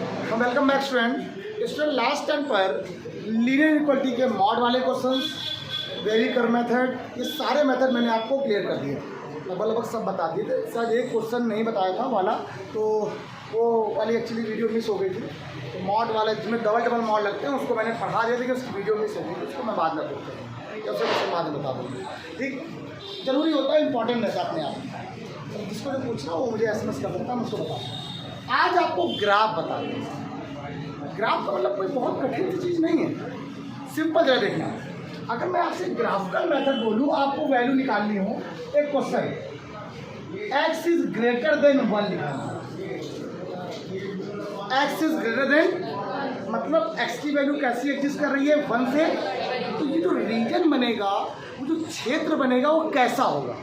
Welcome back student last time पर linear equality के mod वाले क्वेश्चंस, वेरिकर मेथड, ये सारे मेथड मैंने आपको क्लियर कर दिए, लगभग सब बता दिए थे। शायद एक क्वेश्चन नहीं बताया था वाला, तो वो वाली एक्चुअली वीडियो मिस हो गई थी। तो मॉड वाले जिसमें डबल मॉड लगते हैं उसको मैंने पढ़ा दिया था कि उसकी वीडियो मिस हो गई, उसको मैं बाद में पूछता हूँ या उससे बाद में बता दूँगी। ठीक, जरूरी होता है, इंपॉर्टेंट रहता है अपने आप। जिसको जो पूछना वो मुझे SMS कर देता, मैं उसको बताता। आज आपको ग्राफ बता दें। ग्राफ का मतलब कोई बहुत कठिन सी चीज़ नहीं है, सिंपल जरा देखना। अगर मैं आपसे ग्राफिकल मेथड बोलूँ, आपको वैल्यू निकालनी हो, एक question x is greater then 1 लिखना। x इज ग्रेटर देन मतलब x की वैल्यू कैसी एग्जिस्ट कर रही है 1 से, तो ये जो रीजन बनेगा, वो जो क्षेत्र बनेगा वो कैसा होगा,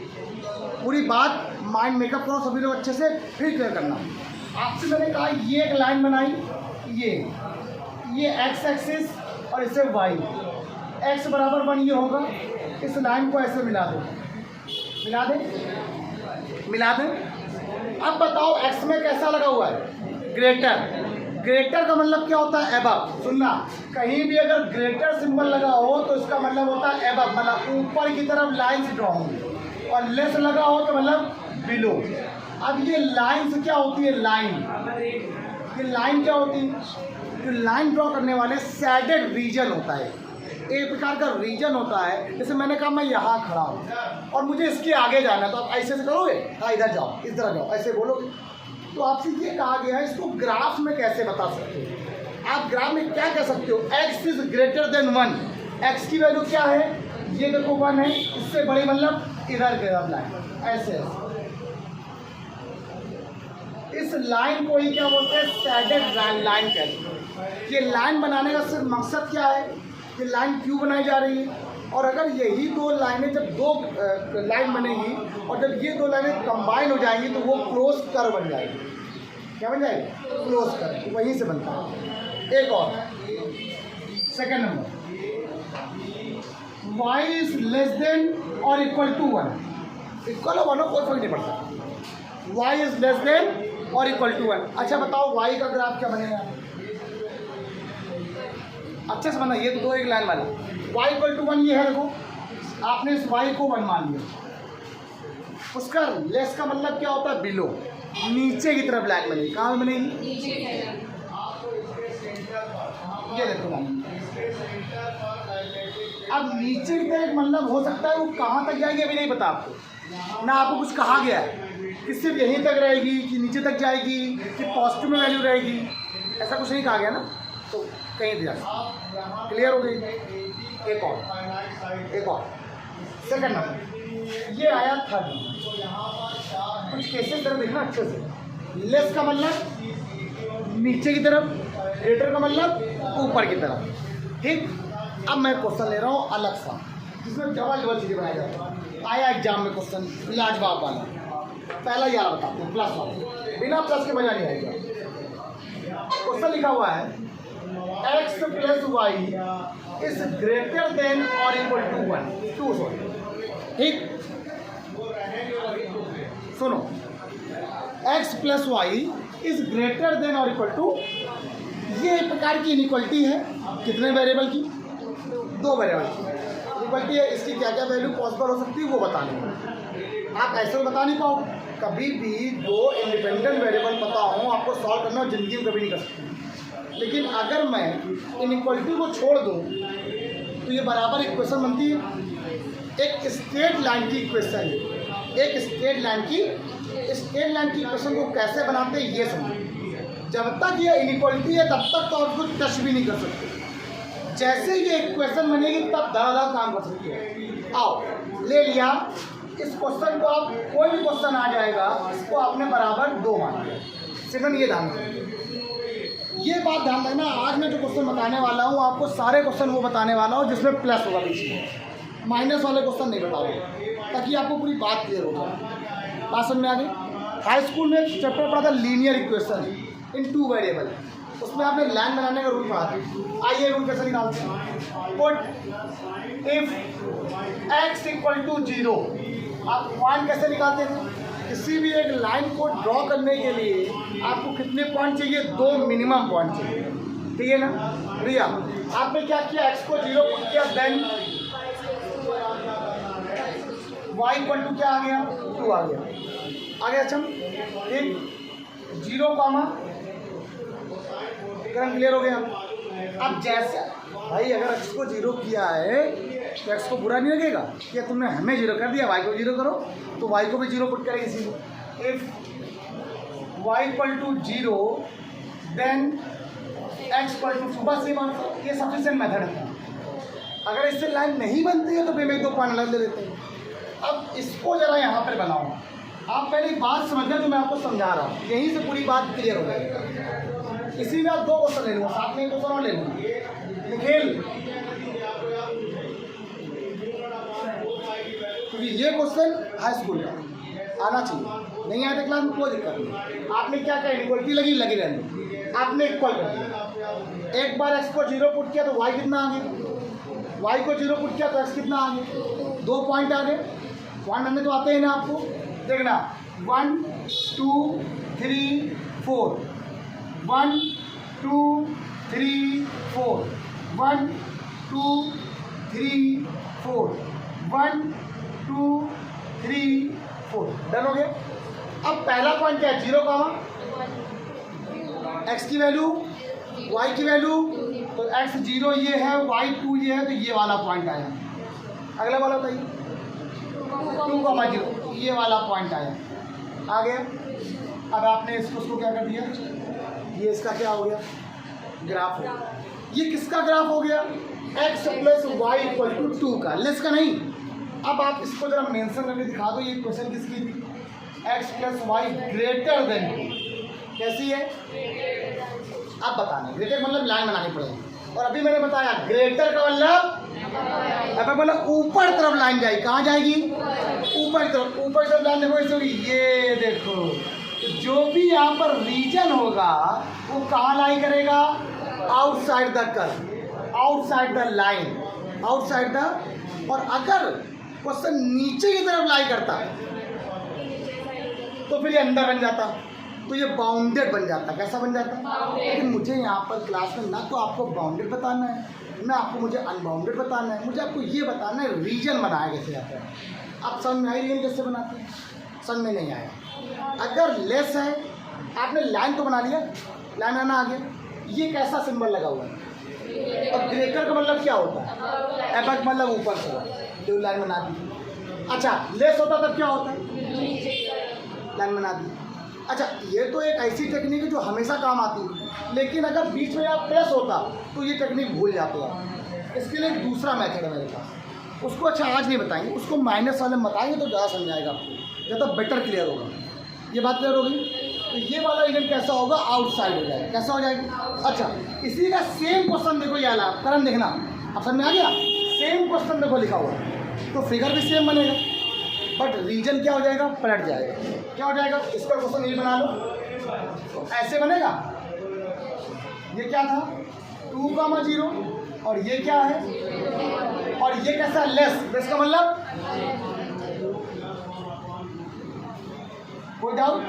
पूरी बात माइंड मेकअप करो सभी लोग अच्छे से, फिर क्लियर करना। आपसे मैंने कहा ये एक लाइन बनाई, ये x एक्सिस और इसे y, x बराबर 1 ये होगा। इस लाइन को ऐसे मिला दें। अब बताओ x में कैसा लगा हुआ है, ग्रेटर का मतलब क्या होता है, एबव। सुनना, कहीं भी अगर ग्रेटर सिंबल लगा हो तो इसका मतलब होता है एबव, मतलब ऊपर की तरफ लाइन से ड्रॉ होंगे, और लेस लगा हो तो मतलब बिलो। अब ये लाइन से क्या होती है, ये लाइन क्या होती है, जो लाइन ड्रॉ करने वाले सैडेड रीजन होता है, एक प्रकार का रीजन होता है। जैसे मैंने कहा मैं यहाँ खड़ा हूँ और मुझे इसके आगे जाना है, तो आप ऐसे से करोगे, हाँ इधर जाओ, इस तरह जाओ, ऐसे बोलोगे। तो आपसे ये कहा गया है, इसको ग्राफ में कैसे बता सकते हो आप। ग्राफ में क्या कह सकते हो, x is greater then 1, x की वैल्यू क्या है, ये देखो 1 है, इससे बड़ी मतलब इधर की तरफ लाइन, ऐसे इस लाइन को ही क्या बोलते हैं, सैडेड लाइन कहते हैं। ये लाइन बनाने का सिर्फ मकसद क्या है, ये लाइन क्यों बनाई जा रही है, और अगर यही दो लाइनें, जब दो लाइन बनेगी और जब ये दो लाइनें कंबाइन हो जाएंगी तो वो क्लोज कर्व बन जाएगी। क्या बन जाएगी, क्लोज कर्व, वहीं से बनता है। एक और second number, y is less than और इक्वल टू 1, इक्वल हो 1 हो कोई फर्क नहीं पड़ता, y इज लेस देन और इक्वल टू 1। अच्छा बताओ y का ग्राफ क्या बनेगा, अच्छे से बना, ये तो दो एक लाइन वाला, y इक्वल टू 1 ये है, देखो आपने इस y को 1 मान लिया, उसका लेस का मतलब क्या होता है, बिलो, नीचे की तरफ लाइन बनेगी। कहाँ बनेगी, ये देखो लाइन। अब नीचे की तरफ मतलब हो सकता है वो कहाँ तक जाएगी अभी नहीं पता आपको ना, आपको कुछ कहा गया है कि सिर्फ यहीं तक रहेगी कि नीचे तक जाएगी कि पॉजिटिव में वैल्यू रहेगी, ऐसा कुछ नहीं कहा गया ना, तो कहीं भी जा सकते। क्लियर हो गई। एक और सेकंड नंबर, ये आया थर्ड। कुछ केसेस तरफ देखना अच्छे से, लेस का मतलब नीचे की तरफ, ग्रेटर का मतलब ऊपर की तरफ। ठीक, अब मैं क्वेश्चन ले रहा हूँ अलग सा, जिसमें डबल चीज़ें बनाई जाती हैं। आया एग्जाम में क्वेश्चन लाजवाब वाला, पहला यार बताते हैं, प्लस वाला, बिना प्लस के मजा नहीं आएगा। क्वेश्चन लिखा हुआ है x plus Y is greater than और इक्वल टू 1। ठीक, सुनो, x plus Y is greater than और इक्वल टू, ये एक प्रकार की इनइक्वलिटी है। कितने वेरिएबल की, 2 वेरिएबल की इक्वलिटी है। इसकी क्या क्या वैल्यू पॉसिबल हो सकती है वो बतानी है, आप ऐसे बता नहीं पाओगे। कभी भी 2 इंडिपेंडेंट वेरिएबल पता हो, आपको सॉल्व करना हो, जिंदगी में कभी नहीं कर सकते। लेकिन अगर मैं इनइक्वलिटी को छोड़ दूँ तो ये बराबर इक्वेशन बनती है। एक स्ट्रेट लाइन की इक्वेशन, एक स्ट्रेट लाइन की इक्वेशन को कैसे बनाते हैं ये समझो। जब तक ये इनइक्वलिटी है तब तक तो आप कुछ टच भी नहीं कर सकते, जैसे ये इक्वेशन बनेगी तब धड़ाधड़ काम कर सकते हो। आओ ले लिया इस क्वेश्चन को, आप कोई भी क्वेश्चन आ जाएगा, इसको आपने बराबर 2 मान लिया। सेकंड ये ध्यान रखना, ये बात ध्यान रखना, आज मैं जो क्वेश्चन बताने वाला हूँ आपको सारे क्वेश्चन वो बताने वाला हूँ जिसमें प्लस होगा, बीच में माइनस वाले क्वेश्चन नहीं बताऊँगा, ताकि आपको पूरी बात क्लियर हो जाए। बात समझ में आ गई। हाई स्कूल में एक चैप्टर पढ़ा था लीनियर इक्वेशन इन 2 वेरिएबल, उसमें आपने लाइन बनाने का रूल पढ़ा था। आइए रूल कैसे निकालते हैं, put if x equal to 0, आप पॉइंट कैसे निकालते हैं, किसी भी एक लाइन को ड्रॉ करने के लिए आपको कितने पॉइंट चाहिए? 2 मिनिमम पॉइंट चाहिए, ठीक है ना भैया। आपने क्या किया? एक्स को 0 पुट किया, देन y इक्वल टू क्या आ गया? 2 आ गया। आगे अच्छा ठीक 0 कॉमा क्लियर हो गया। अब जैसे भाई अगर x को 0 किया है तो x को बुरा नहीं लगेगा कि तुमने हमें 0 कर दिया, y को 0 करो, तो y को भी 0 पुट करेंगे इसी को। If y equal to 0 then x equal to, बस ये सफिशिएंट मेथड है। अगर इससे लाइन नहीं बनती है तो फिर मैं 2 पॉइंट अलग ले लेते हैं। अब इसको जरा यहाँ पर बनाओ। आप पहले एक बात समझ लें जो मैं आपको समझा रहा हूँ, यहीं से पूरी बात क्लियर हो जाएगी। इसी में आप 2 क्वेश्चन ले लूँगा, साथ में 1 क्वेश्चन और ले लूँगा। निखिल, क्योंकि ये क्वेश्चन हाई स्कूल का आना चाहिए, नहीं आते क्लास में कोई दिक्कत नहीं। आपने क्या किया? इक्वलिटी लगी रहने, आपने इक्वल कर दिया। एक बार x को 0 पुट किया तो y कितना आ गया? y को 0 पुट किया तो x कितना आ गया? 2 पॉइंट आ गए। पॉइंट आने तो आते हैं ना आपको, देखना 1 2 3 4, 1 2 3 4, 1 2 3 4, 1 2 3 4, डन हो गया। अब पहला पॉइंट क्या है? 0 कॉमा x की वैल्यू, y की वैल्यू, तो x 0 ये है, y 2 ये है, तो ये वाला पॉइंट आया। अगला वाला बताइए 2,0, ये वाला पॉइंट आया। आ गया। अब आपने इसको क्या कर दिया? ये इसका क्या हो गया? ग्राफ हो गया। ये किसका ग्राफ हो गया? x plus Y equal to 2 का, लेस का नहीं। अब आप इसको जरा मेंशन करके दिखा दो, ये क्वेश्चन किसकी थी? x plus Y greater than 2। कैसी है? अब बताना, ग्रेटर मतलब लाइन बनानी पड़ेगी। और अभी मैंने बताया ग्रेटर का मतलब ऊपर तरफ लाइन जाएगी। कहाँ जाएगी? ऊपर तरफ। ऊपर तरफ लाइन देखो ऐसे होगी, ये देखो। तो जो भी यहाँ पर रीजन होगा वो कहाँ लाई करेगा? Outside the curve, outside the line, outside the. और अगर क्वेश्चन नीचे की तरफ लाई करता तो फिर ये अंदर बन जाता, तो ये बाउंडेड बन जाता। कैसा बन जाता? लेकिन मुझे यहाँ पर क्लास में ना तो आपको बाउंडेड बताना है, ना आपको मुझे अनबाउंडेड बताना है। मुझे आपको ये बताना है रीजन बनाया कैसे जाता है। आप समझ में आई रीजन कैसे बनाते हैं? समझ में नहीं आया। अगर लेस है, आपने लाइन तो बना लिया, लाइन आना आ गया, ये कैसा सिंबल लगा हुआ है? और ग्रेटर का मतलब क्या होता है? एबक मतलब ऊपर से, जो लाइन बना दी। अच्छा, लेस होता तब क्या होता है? लाइन बना दी। अच्छा, ये तो एक ऐसी टेक्निक है जो हमेशा काम आती है, लेकिन अगर बीच में आप प्लस होता तो ये टेक्निक भूल जाते हैं। इसके लिए एक दूसरा मेथड है मेरे पास, उसको अच्छा आज नहीं बताएंगे, उसको माइनस वाले में बताएंगे तो ज़्यादा समझाएगा आपको, ज़्यादा बेटर क्लियर होगा। ये बात क्लियर होगी? तो ये वाला रीजन कैसा होगा? आउटसाइड हो जाएगा। कैसा हो जाएगा? अच्छा, इसी का सेम क्वेश्चन देखो, ये वाला करंट देखना, आप समझ में आ गया? सेम क्वेश्चन देखो लिखा हुआ, तो फिगर भी सेम बनेगा, बट रीजन क्या हो जाएगा? पलट जाएगा। क्या हो जाएगा? इसका क्वेश्चन ये बना लो, तो ऐसे बनेगा। ये क्या था? 2,0, और ये क्या है? और ये कैसा? लेस। लेस का मतलब कोई डाउट,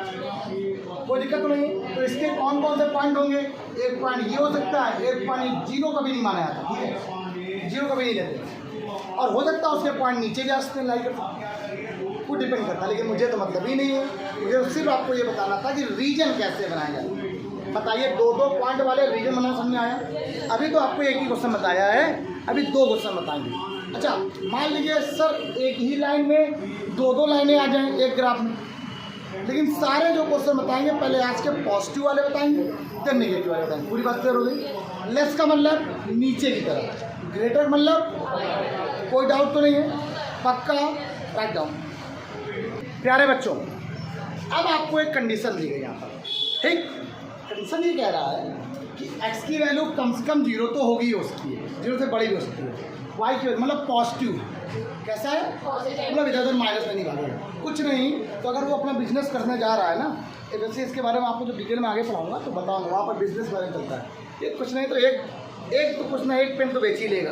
कोई दिक्कत तो नहीं? तो इसके कौन कौन से पॉइंट होंगे? एक पॉइंट ये हो सकता है, एक पॉइंट 0 कभी नहीं माना जाता, ठीक है? 0 कभी नहीं लेते, और हो सकता है उसके पॉइंट नीचे जा सकते हैं, लाइक वो डिपेंड करता है। लेकिन मुझे तो मतलब ही नहीं है, मुझे सिर्फ आपको ये बताना था कि रीजन कैसे बनाया जाए। बताइए, 2-2 पॉइंट वाले रीजन बनाना समझ में आया? अभी तो आपको एक ही क्वेश्चन बताया है, अभी 2 क्वेश्चन बताएंगे। अच्छा, मान लीजिए सर एक ही लाइन में 2-2 लाइनें आ जाएं एक ग्राफ में, लेकिन सारे जो क्वेश्चन बताएंगे पहले आज के पॉजिटिव वाले बताएंगे, फिर नेगेटिव वाले बताएंगे। पूरी बात क्लियर हो गई? लेस का मतलब नीचे की तरफ, ग्रेटर मतलब कोई डाउट तो नहीं है? पक्का? Write down. प्यारे बच्चों, अब आपको एक कंडीशन दी गई यहाँ पर, ठीक? कंडीशन ये कह रहा है कि x की वैल्यू कम से कम 0 तो होगी, हो सकती है 0 से बड़ी भी हो सकती है। y की वैल्यू मतलब पॉजिटिव, कैसा है? मतलब इधर उधर माइनस में नहीं भागेगा, कुछ नहीं। तो अगर वो अपना बिजनेस करने जा रहा है ना, वैसे इसके बारे में आपको जो डिटेल में आगे पढ़ाऊंगा तो बताऊंगा, वहाँ पर बिजनेस बारे में चलता है। ये कुछ नहीं तो एक तो कुछ ना, एक पेन तो बेच ही लेगा,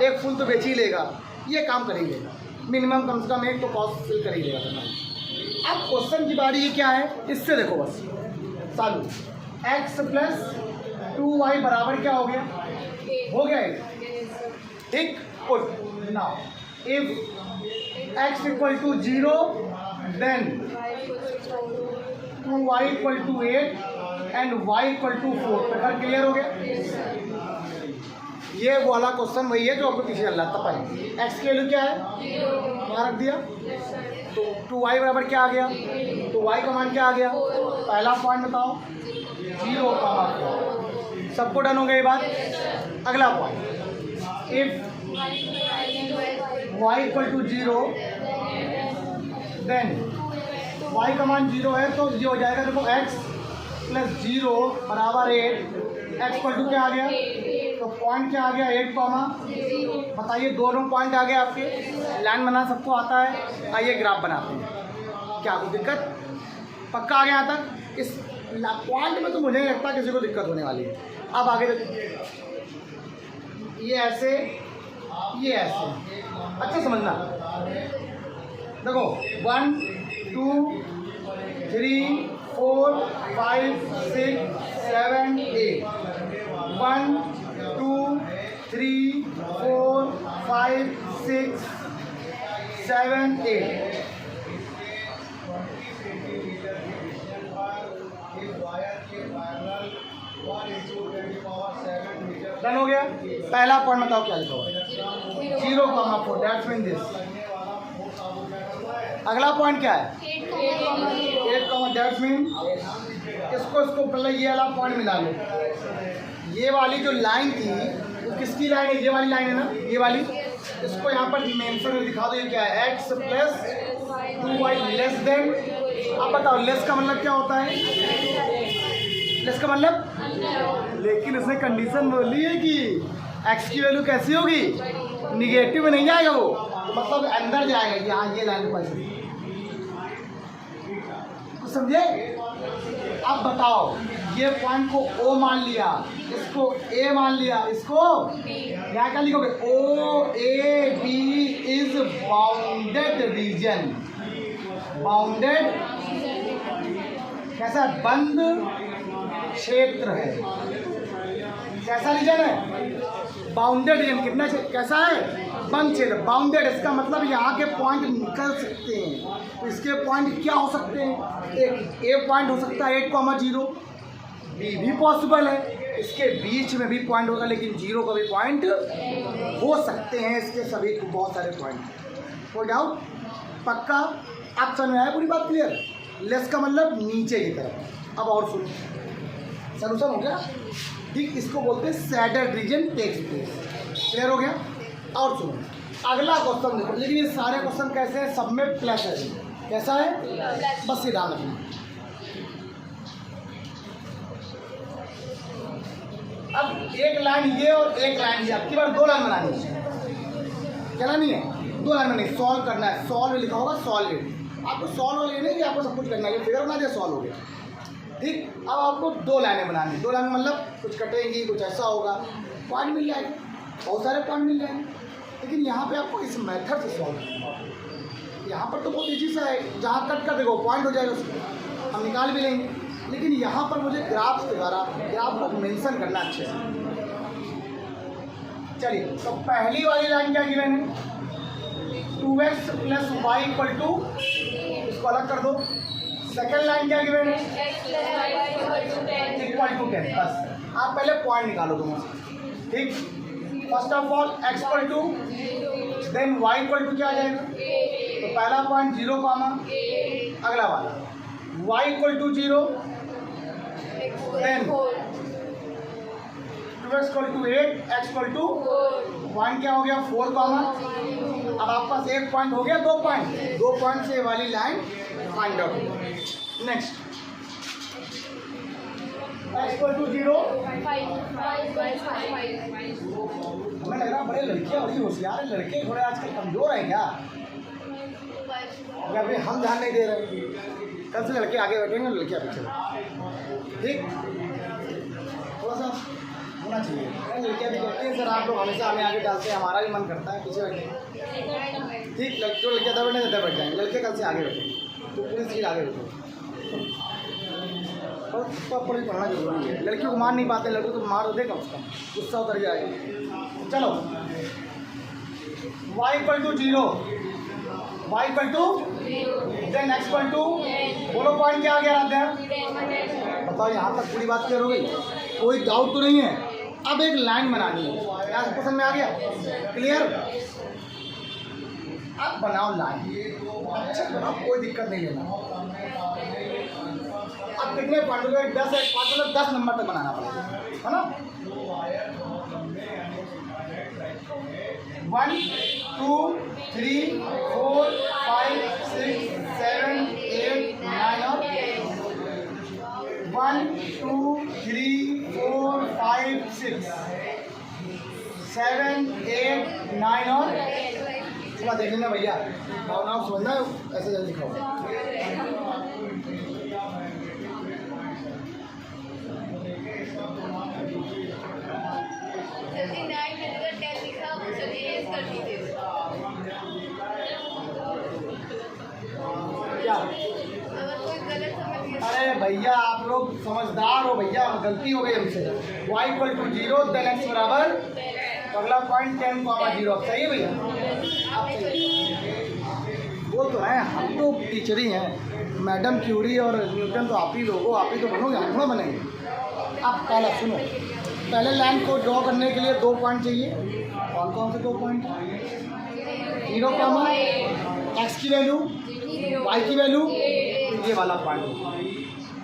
एक फूल तो बेच ही लेगा, ये काम कर ही लेगा। मिनिमम कम से कम एक तो कॉस्ट फिल कर ही लेगा। अब क्वेश्चन की बारी ये क्या है, इससे देखो बस चालू। x प्लस 2y बराबर क्या हो गया, हो गया है, ठीक। Put now if x equal to 0 then 2y equal to 8 and y equal to 4। प्रकार क्लियर हो गया। ये वाला क्वेश्चन वही है जो आपको पीछे चल रहा था पहले। x की वैल्यू क्या है, वहाँ रख दिया, तो 2y बराबर क्या आ गया, तो y का मान क्या आ गया, पहला पॉइंट बताओ 0 का मान। सबको डन हो गई बात। अगला point, if y equal to 0 then y का मान 0 है तो ये हो जाएगा, देखो x प्लस 0 बराबर 8। x इक्वल टू क्या आ गया, तो पॉइंट क्या आ गया 8 कॉमा, बताइए दोनों पॉइंट आ गए आपके। लाइन बना सबको आता है, आइए ग्राफ बनाते हैं। क्या कोई दिक्कत, पक्का आ गया यहाँ तक। इस पॉइंट में तो मुझे नहीं लगता किसी को दिक्कत होने वाली है। अब आगे ये ऐसे, ये ऐसे, अच्छा समझना। देखो 1 2 3 4 5 6 7 8 1 2 3 4 5 6 7 8। डन हो गया। पहला पॉइंट बताओ क्या लिखा हुआ है, 0,4, दैट्स मीन दिस। अगला पॉइंट क्या है 8, दैट्स मीन इसको पहले ये वाला पॉइंट मिला लो। ये वाली जो लाइन थी वो किसकी लाइन है, ये वाली लाइन है ना, ये वाली। इसको यहाँ पर मेंशन में दिखा दो, ये क्या है, x plus 2y less than. अब बताओ लेस का मतलब क्या होता है, लेस का मतलब, लेकिन इसने कंडीशन बोली है कि x की वैल्यू कैसी होगी, निगेटिव में नहीं जाएगा वो, तो मतलब अंदर जाएगा। यहाँ ये लाइन पर तो समझे। अब बताओ ये पॉइंट को O मान लिया, इसको A मान लिया, इसको यहाँ क्या लिखोगे, OAB is bounded reason. Bounded कैसा, बंद क्षेत्र है। कैसा रीजन है, बाउंडेड रीजन। कितना कैसा है, बंद क्षेत्र, बाउंडेड। इसका मतलब यहाँ के पॉइंट निकल सकते हैं। तो इसके पॉइंट क्या हो सकते हैं, एक ए पॉइंट हो सकता है 8,0, बी भी पॉसिबल है, इसके बीच में भी पॉइंट होगा, लेकिन 0 का भी पॉइंट हो सकते हैं। इसके सभी बहुत सारे पॉइंट, कोई डाउट, पक्का। आप समझ में आया पूरी बात, क्लियर। लेस का मतलब नीचे की तरफ। अब और सुनो, सॉल्यूशन हो गया, ठीक। इसको बोलते हैं saddle region takes place. Clear हो गया। और सुनो अगला क्वेश्चन देखो, लेकिन ये सारे क्वेश्चन कैसे हैं, सब में प्लस है। कैसा है, बस ये ध्यान रखना। अब एक लाइन ये और एक लाइन ये, आपकी बार 2 लाइन बनानी है। क्या लानी है, 2 लाइन बनानी, सॉल्व करना है। सॉल्व लिखा होगा, सॉल्व। आपको सॉल्व लेने की आपको सब कुछ करना है, फिगर बना दिया, सॉल्व हो गया, ठीक। अब आपको 2 लाइनें बनानी। 2 लाइन मतलब कुछ कटेंगी, कुछ ऐसा होगा, पॉइंट मिल जाएगा, बहुत सारे पॉइंट मिल जाएंगे। लेकिन यहाँ पे आपको इस मेथड से सॉल्व करना है। यहाँ पर तो बहुत ईजी सा है, जहाँ कट कर देखो पॉइंट हो जाएगा, उसको हम निकाल भी लेंगे। लेकिन यहाँ पर मुझे ग्राफ के द्वारा ग्राफ को मेंशन करना अच्छे से। चलिए, तो पहली वाली लाइन क्या गिवन है, 2x plus y equal to, इसको अलग कर दो। सेकेंड लाइन क्या गिवन है, इक्वल टू 10। बस आप पहले पॉइंट निकालो दोनों से, ठीक। First of all x equal to, then y equal to क्या आ जाएगा, तो पहला पॉइंट 0, अगला वाला y equal to 0, then 2x equal to 8, x equal to 1 क्या हो गया 4, अब आपके पास एक पॉइंट हो गया, 2 पॉइंट से वाली line find out. Next x equal to 0, हमें लग रहा बड़े लड़कियाँ बड़ी होशियार है, लड़के थोड़े आजकल कमजोर हैं क्या, अभी हम ध्यान नहीं दे रहे। कल से लड़के आगे बैठेंगे, लड़कियाँ पीछे, ठीक। थोड़ा सा होना चाहिए। लड़कियाँ भी कहते हैं सर आप लोग हमेशा हमें आगे डालते हैं, हमारा भी मन करता है पीछे बैठने, ठीक। जो लड़कियाँ दबे नहीं बैठ जाएंगे, लड़के कल से आगे बैठेंगे। तो पूरी सीट आगे रखो। पर पढ़ना जरूरी है। लड़कियों को मार नहीं पाते, लड़कों को मार दे कम से कम, गुस्सा उतर जाएगा। चलो y = 0, y = देन x = बोलो पॉइंट क्या आ गया रहते हैं? बताओ यहाँ तक पूरी बात क्लियर हो गई? कोई डाउट तो नहीं है? अब एक लाइन बनानी है। क्या क्वेश्चन में आ गया? क्लियर? अब बनाओ लाइन, अच्छा बनाओ, कोई दिक्कत नहीं लेना। अब कितने पॉइंट हो गए? 10 है, 5 मतलब 10 नंबर तक बनाना पड़ेगा, है ना? 1 2 3 4 5 6 7 8 9 और 1 2 3 4 5 6 7 8 9 और थोड़ा देख लेना भैया, भावना समझना, ऐसे जल्दी लिखा होगा। क्या? अरे भैया आप लोग समझदार हो भैया, गलती हो गई हमसे। y = 0, देन x बराबर अगला पॉइंट 10,0। अब सही है भैया? वो तो है, हम तो टीचर ही हैं। मैडम क्यूरी और न्यूटन तो आप ही लोग हो, आप ही तो बनोगे, हम थोड़ा बनेंगे। अब पहला सुनो, पहले लाइन को ड्रॉ करने के लिए 2 पॉइंट चाहिए। कौन कौन से 2 पॉइंट? 0, x की वैल्यू, y की वैल्यू, ये वाला पॉइंट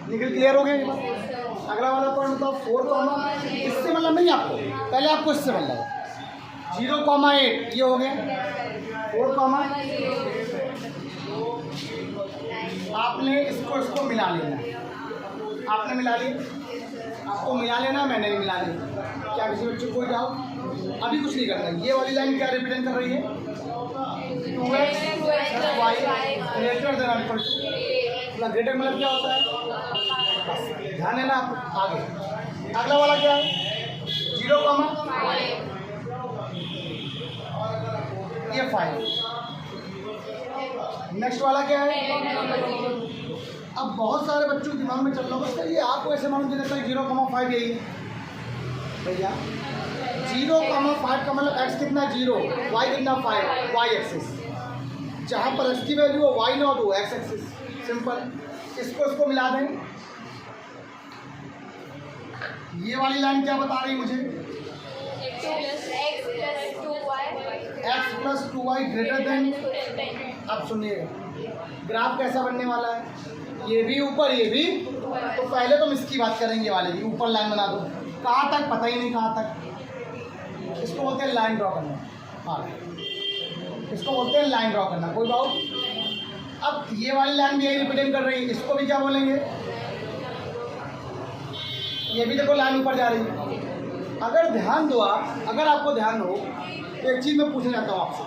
निकल। क्लियर हो गया? अगला वाला पॉइंट बताओ 4, इससे मतलब नहीं आपको, पहले आपको इससे मतलब 0,8 ये हो गया। 4, आपने इसको मिला लेना, आपने मिला लिया, आपको मिला लेना, मैंने भी मिला लिया। क्या किसी बच्चे को कोई डाउट? अभी कुछ नहीं करना। ये वाली लाइन क्या रिप्रेजेंट कर रही है? 2x + y ग्रेटर देन और इक्वल टू। ग्रेटर मतलब क्या होता है? बस ध्यान देना आप। आगे अगला वाला क्या है? 0, ये 5। नेक्स्ट वाला क्या है? अब बहुत सारे बच्चों के दिमाग में चल रहा होगा ये आपको ऐसे मालूम चलता है 0,5 यही है भैया। 0,5 का मतलब x कितना 0, y कितना 5, y एक्सिस। जहाँ पर x की वैल्यू हो y नॉट हो x एक्सिस। सिंपल, इसको मिला दें। ये वाली लाइन क्या बता रही है मुझे? x + 2y greater than. अब सुनिए ग्राफ कैसा बनने वाला है? ये भी ऊपर, ये भी। तो पहले तो हम इसकी बात करेंगे वाले की। ऊपर लाइन बना दो, कहाँ तक पता ही नहीं कहाँ तक। इसको बोलते हैं लाइन ड्रॉ करना। हाँ, इसको बोलते हैं लाइन ड्रॉ करना। कोई डाउट? अब ये वाली लाइन भी यही रिप्रेजेंट कर रही है, इसको भी क्या बोलेंगे? ये भी देखो लाइन ऊपर जा रही है। अगर ध्यान दो आप, अगर आपको ध्यान हो तो एक चीज़ मैं पूछना चाहता हूँ आपसे,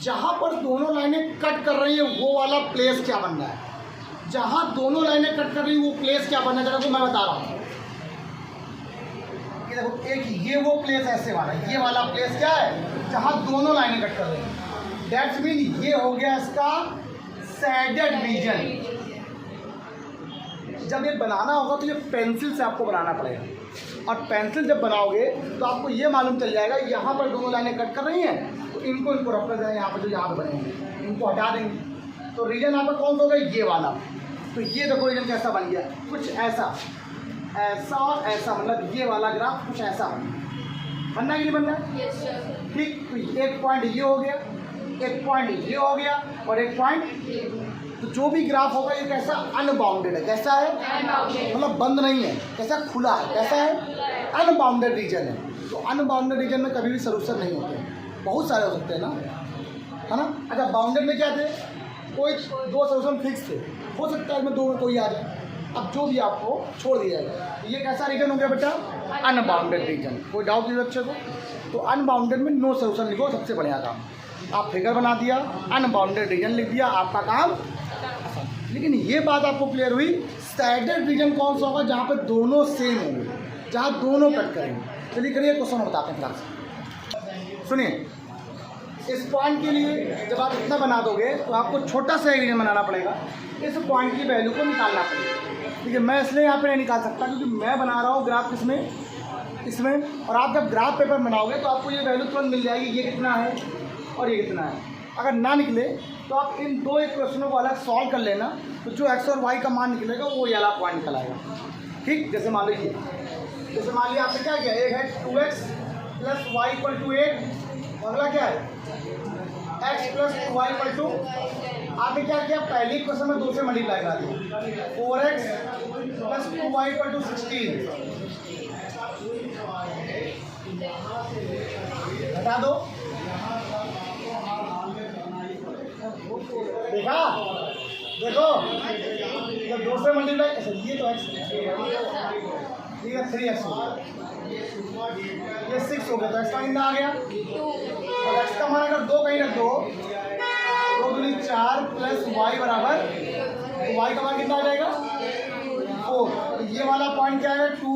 जहाँ पर दोनों लाइनें कट कर रही है वो वाला प्लेस क्या बन रहा है? जहाँ दोनों लाइनें कट कर रही है वो प्लेस क्या बनना चाह रहा है? मैं बता रहा हूँ। ये देखो, एक ये वो प्लेस ऐसे वाला, ये वाला प्लेस क्या है? जहाँ दोनों लाइनें कट कर रही हैं। दैट्स मीन ये हो गया इसका शेडेड रीजन। जब ये बनाना होगा तो ये पेंसिल से आपको बनाना पड़ेगा, और पेंसिल जब बनाओगे तो आपको ये मालूम चल जाएगा यहाँ पर दोनों लाइनें कट कर रही हैं, तो इनको रख कर जाए यहाँ पर, जो यहाँ पर बनेंगे इनको हटा देंगे। तो रीजन यहाँ पर कौन सा होगा? ये वाला। तो ये देखो रीजन कैसा बन गया, कुछ ऐसा, ऐसा और ऐसा, मतलब ये वाला ग्राफ कुछ ऐसा बनना कि नहीं बनना है? ठीक। तो एक पॉइंट ये हो गया, एक पॉइंट ये हो गया, और एक पॉइंट। तो जो भी ग्राफ होगा ये कैसा? अनबाउंडेड है। कैसा है? मतलब बंद नहीं है, कैसा? खुला है। कैसा है? अनबाउंडेड रीजन है। तो अनबाउंडेड रीजन में कभी भी सॉल्यूशन नहीं होते, बहुत सारे हो सकते हैं ना, है ना? अच्छा, बाउंडेड में क्या थे? कोई 2 सॉल्यूशन फिक्स थे, हो सकता है इसमें 2 में कोई आ जाए। अब जो भी आपको छोड़ दिया जाए। ये कैसा रीजन हो गया बेटा? Unbounded reason. कोई डाउट नहीं बच्चे को? तो अनबाउंडेड में नो सॉल्यूशन लिखो, सबसे बढ़िया काम। आप फिगर बना दिया, अनबाउंडेड रीजन लिख दिया, आपका काम। लेकिन ये बात आपको क्लियर हुई, शेडेड रीजन कौन सा होगा? जहाँ पर दोनों सेम होंगे, जहाँ दोनों कट करेंगे। चलिए करिए, क्वेश्चन बताते हैं क्लास। सुनिए, इस पॉइंट के लिए जब आप इतना बना दोगे तो आपको छोटा सा एक रीजन बनाना पड़ेगा, इस पॉइंट की वैल्यू को निकालना पड़ेगा। ठीक है, मैं इसलिए यहाँ पे नहीं निकाल सकता क्योंकि मैं बना रहा हूँ ग्राफ इसमें, और आप जब ग्राफ पेपर बनाओगे तो आपको ये वैल्यू तुरंत मिल जाएगी, ये कितना है और ये कितना है। अगर ना निकले तो आप इन दो इक्वेशनों को अलग सॉल्व कर लेना, तो जो एक्स और वाई का मान निकलेगा वो ये वाला पॉइंट निकल आएगा। ठीक, जैसे मान लीजिए आपने क्या किया, एक है 2x plus Y equal to 8, अगला क्या है x plus 2y equal to, आपने क्या किया, पहली इक्वेशन में 2 से मल्टीप्लाई करा दिया, 4x plus 2y equal to 16, हटा दो, देखो जब 2 से मल्टीप्लाई, अच्छा ये तो x, ठीक है 3x हो गया, ये 6 हो गया, तो x का कितना आ गया, और x का मान अगर 2 कहीं रख दो, 2 दूनी 4 प्लस y बराबर, तो y का मान कितना आ जाएगा 4, तो ये वाला पॉइंट क्या है 2,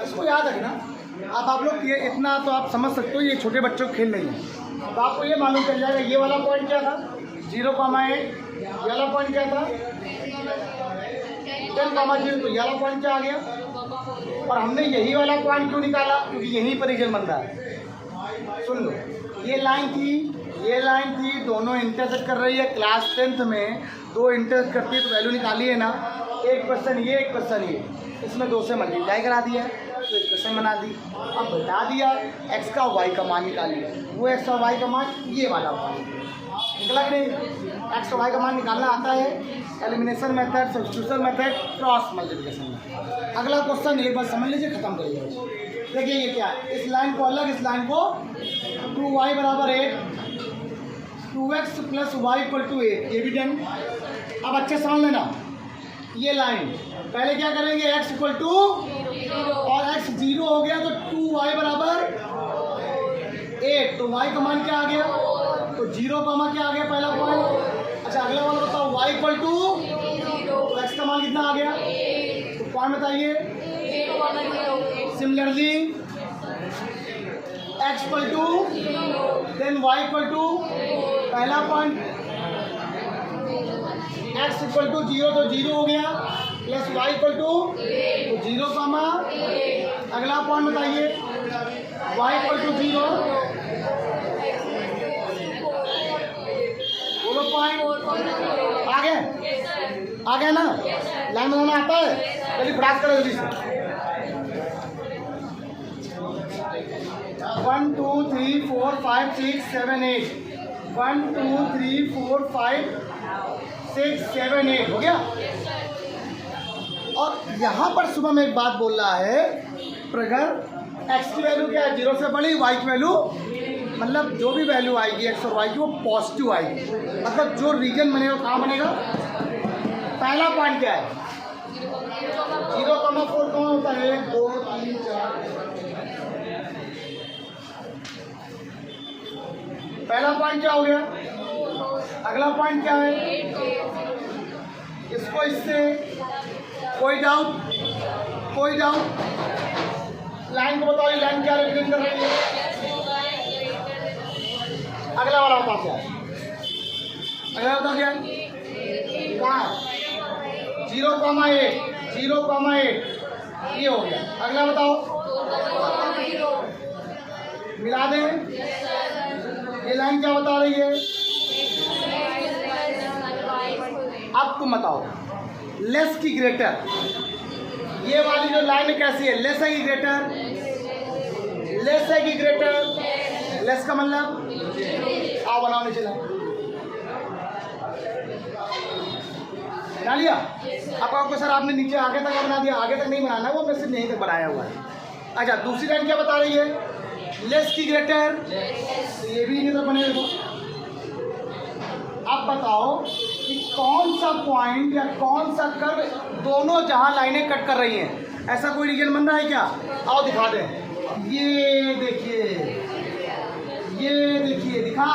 इसको याद रखना। अब आप लोग ये इतना तो आप समझ सकते हो, ये छोटे बच्चों को खेल नहीं है, तो आपको ये मालूम चल जाएगा ये वाला पॉइंट क्या था 0,8, ये वाला पॉइंट क्या था 10,0, तो ये वाला पॉइंट क्या आ गया, और हमने यही वाला पॉइंट क्यों निकाला, क्योंकि यहीं पर रीजन बन रहा है। सुन लो, ये लाइन थी, दोनों इंटरसेक्ट कर रही है। क्लास 10th में 2 इंटरसेक्ट करती है तो वैल्यू निकाली है ना, एक क्वेश्चन ये, एक क्वेश्चन ये, इसमें 2 से मल्टीप्लाई करा दिया तो इक्वेशन बना दी। अब बता दिया x का y का मान निकालिए, वो x और y का मान ये वाला पॉइंट निकला कि नहीं। x और y का मान निकालना आता है elimination method, substitution method, cross multiplication में। अगला क्वेश्चन एक बार समझ लीजिए, खत्म करिए। देखिए ये क्या है, इस लाइन को अलग, इस लाइन को 2y बराबर 8, 2x plus Y equal to 8, ये भी डन। अब अच्छे समझ लेना, ये लाइन पहले क्या करेंगे, x इक्वल टू, और x 0 हो गया तो 2y बराबर 8, तो y का मान क्या आ गया, तो 0 का मान क्या आ गया पहला पॉइंट। अच्छा अगला वाला बताओ, y इक्वल टू, तो x का मान कितना आ गया, तो पॉइंट बताइए। Similarly x equal to, then y equal to, पहला पॉइंट x इक्वल टू 0 तो 0 हो गया, प्लस y इक्वल टू, तो 0 का मान, अगला पॉइंट बताइए y इक्वल टू 0, बोलो पॉइंट आ गया ना, लाइन बनाना आता है, चलिए फ्रास करो जल्दी से। 1 2 3 4 5 6 7 8, 1 2 3 4 5 6 7 8 हो गया। और यहाँ पर सुबह में एक बात बोल रहा है, अगर x की वैल्यू क्या है 0 से बड़ी, y की वैल्यू मतलब जो भी वैल्यू आएगी x और y की वो पॉजिटिव आएगी, मतलब जो रीजन बनेगा कहाँ बनेगा, पहला पॉइंट क्या है 0,4 कौन होता है, 1 2 3 4, पहला पॉइंट क्या हो गया, अगला पॉइंट क्या है, इसको इससे कोई डाउट, लाइन को बताओ, लाइन क्या रिप्रेजेंट कर रही है, अगला वाला बताओ क्या है, अगला बताओ क्या है, 0,8 ये हो गया। अगला बताओ, मिला दें, ये लाइन क्या बता रही है, अब तुम बताओ लेस की ग्रेटर, ये वाली जो लाइन है कैसी है, लेस है कि ग्रेटर, लेस है कि ग्रेटर, लेस का मतलब आओ बनाओ नीचे लाइन बना लिया। अब आपको सर आपने नीचे आगे तक बना दिया, आगे तक नहीं बनाना, वो मैं सिर्फ यहीं तक बनाया हुआ है। अच्छा दूसरी लाइन क्या बता रही है, लेस की ग्रेटर, ये भी इधर बने देखो। अब बताओ कि कौन सा पॉइंट या कौन सा कर्व दोनों जहां लाइनें कट कर रही हैं, ऐसा कोई रीजन बन रहा है क्या, आओ दिखा दें। ये देखिए दिखा,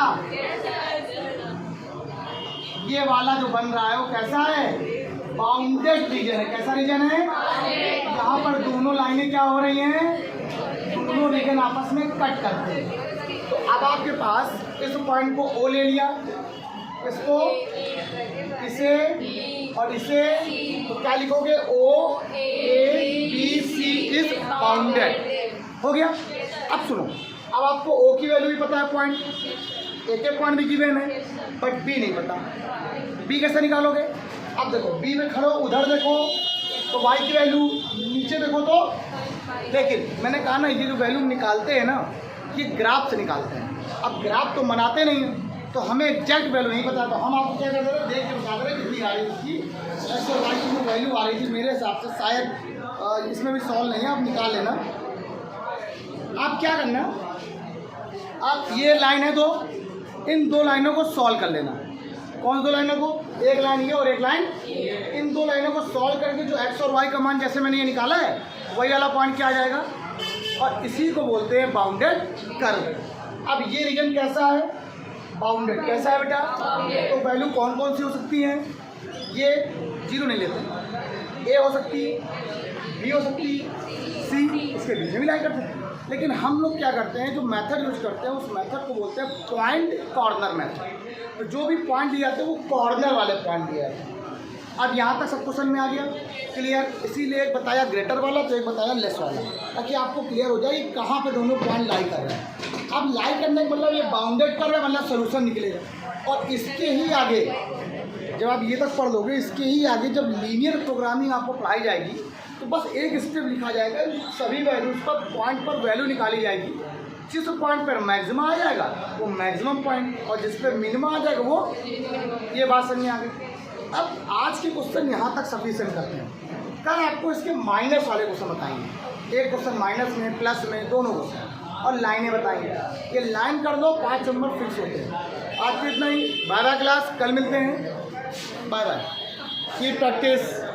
ये वाला जो बन रहा है वो कैसा है, बाउंडेड रीजन है। कैसा रीजन है, यहाँ पर दोनों लाइनें क्या हो रही हैं, दोनों रीजन आपस में कट करते हैं। तो अब आपके पास इस पॉइंट को ओ ले लिया, इसको, इसे और इसे, तो क्या लिखोगे? O A B C is bounded. हो गया। अब सुनो, अब आपको ओ की वैल्यू भी पता है, पॉइंट एक एक पॉइंट भी गिवन है, बट बी नहीं पता। बी कैसे निकालोगे? अब देखो, बी में खड़ो, उधर देखो तो वाई की वैल्यू, नीचे देखो तो, लेकिन मैंने कहा ना ये जो वैल्यू निकालते हैं ना, ये ग्राफ से निकालते हैं। अब ग्राफ तो बनाते नहीं हैं, तो हमें एग्जैक्ट वैल्यू नहीं पता, तो हम आपको क्या करते हैं, देख के बता रहे कितनी आ रही है उसकी, एक्स और वाई की जो वैल्यू आ रही थी मेरे हिसाब से, शायद इसमें भी सॉल्व नहीं है, आप निकाल लेना। आप क्या करना, आप ये लाइन है दो, इन दो लाइनों को सॉल्व कर लेना। कौन दो लाइनों को? एक लाइन ये और एक लाइन, इन दो लाइनों को सॉल्व करके जो एक्स और वाई का मान जैसे मैंने ये निकाला है, वही वाला पॉइंट क्या आ जाएगा, और इसी को बोलते हैं बाउंडेड कर्व। अब ये रीजन कैसा है? बाउंडेड। कैसा है बेटा? तो वैल्यू कौन कौन सी हो सकती हैं? ये जीरो नहीं लेते, ए हो सकती है, बी हो सकती है, सी, इसके बीच में भी लाइन करते हैं। लेकिन हम लोग क्या करते हैं, जो मेथड यूज करते हैं उस मेथड को बोलते हैं पॉइंट कॉर्नर मेथड। तो जो भी पॉइंट दिए जाते हैं वो कॉर्नर वाले पॉइंट दिए जाते हैं। अब यहाँ तक सब क्वेश्चन में आ गया क्लियर। इसीलिए एक बताया ग्रेटर वाला, तो एक बताया लेस वाला, ताकि आपको क्लियर हो जाए कहाँ पे दोनों पॉइंट लाई कर रहे हैं। अब लाई करने का मतलब ये बाउंडेड कर रहे हैं, मतलब सोल्यूशन निकलेगा। और इसके ही आगे जब आप ये तक पढ़ लोगे, इसके ही आगे जब लीनियर प्रोग्रामिंग आपको पढ़ाई जाएगी, तो बस एक स्टेप लिखा जाएगा, सभी वैल्यूज पर पॉइंट पर वैल्यू निकाली जाएगी। जिस पॉइंट पर मैक्सिमम आ जाएगा वो मैक्सिमम पॉइंट, और जिस पर मिनिमम आ जाएगा वो, ये बात समझ में आ गई। अब आज के क्वेश्चन यहाँ तक सफिशिएंट करते हैं। कल आपको इसके माइनस वाले क्वेश्चन बताएंगे, एक क्वेश्चन माइनस में, प्लस में, दोनों क्वेश्चन, और लाइनें बताएंगे। ये लाइन कर दो, 5 नंबर फिक्स होते हैं। आज तो इतना ही। बाय बाय क्लास, कल मिलते हैं। Bye bye. Keep practice.